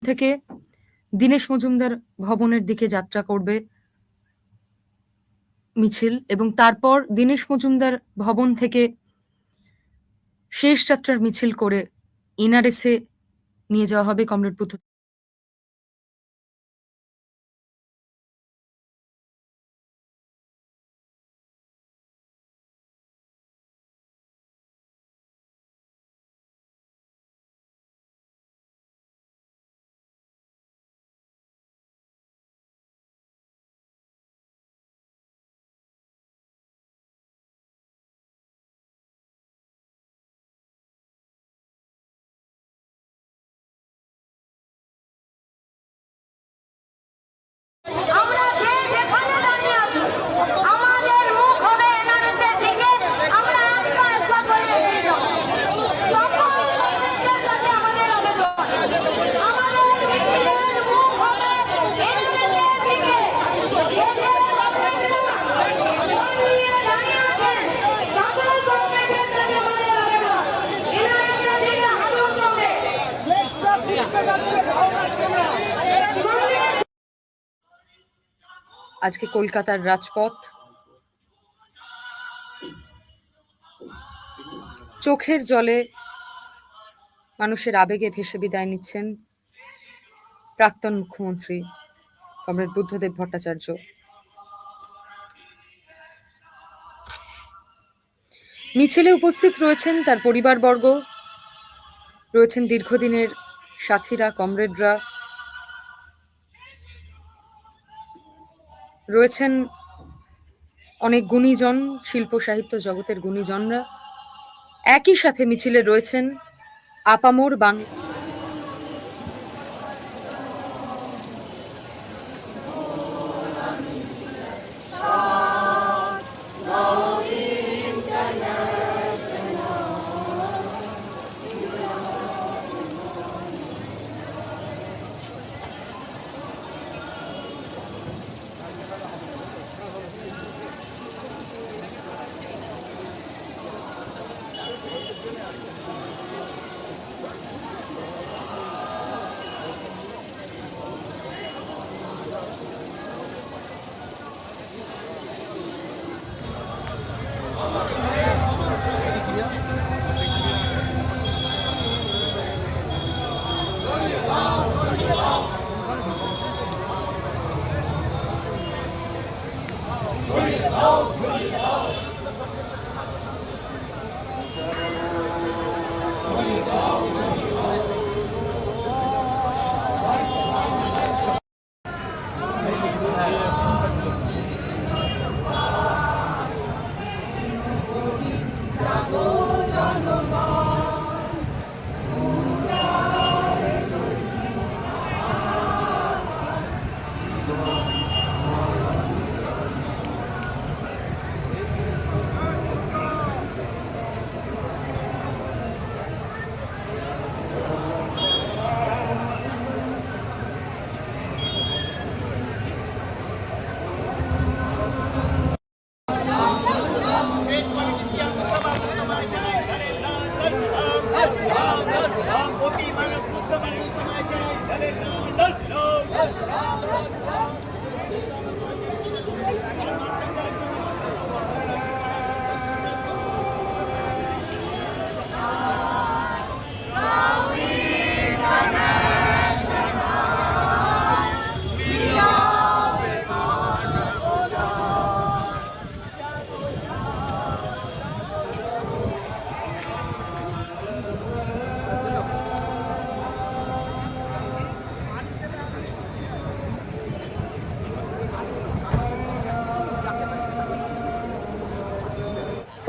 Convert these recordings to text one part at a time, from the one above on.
থেকে দীনেশ মজুমদার ভবনের দিকে যাত্রা করবে মিছিল, এবং তারপর দীনেশ মজুমদার ভবন থেকে শেষ যাত্রার মিছিল করে এনআরএসে নিয়ে যাওয়া হবে কমরেড বুদ্ধ। আজকে কলকাতার রাজপথ চোখের জলে মানুষের আবেগে ভেসে বিদায় নিচ্ছেন প্রাক্তন মুখ্যমন্ত্রী কমরেড বুদ্ধদেব ভট্টাচার্য। মিছিলে উপস্থিত রয়েছেন তার পরিবারবর্গ, রয়েছেন দীর্ঘদিনের সাথীরা, কমরেডরা, রয়েছেন অনেক গুণীজন, শিল্প সাহিত্য জগতের গুণীজনরা। একই সাথে মিছিলে রয়েছেন আপামর বাংলা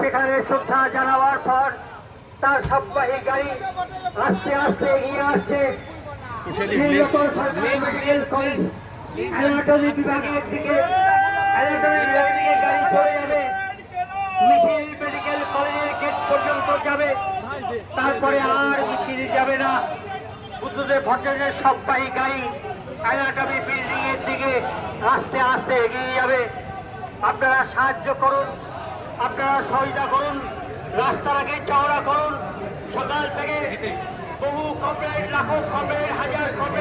সেখানে শ্রদ্ধা জানাবার পর তার সববাহী গাড়ি আস্তে আস্তে এগিয়ে আসছে মেডিকেল কলেজ অ্যানাটমি বিভাগের দিকে। অ্যানাটমি বিভাগের দিকে গাড়ি চলে যাবে, মিছিল মেডিকেল কলেজের গেট পর্যন্ত যাবে, তারপরে আর মিছিল যাবে না। বুদ্ধদেব ভট্টাচার্যের সববাহী গাড়ি অ্যানাটমি বিল্ডিং এর দিকে আস্তে আস্তে এগিয়ে যাবে। আপনারা সাহায্য করুন, আপনারা সহযোগিতা করুন, রাস্তাটাকে চওড়া করুন। সকাল থেকে বহু কমরেড, লাখো কমরেড, হাজার কমরেড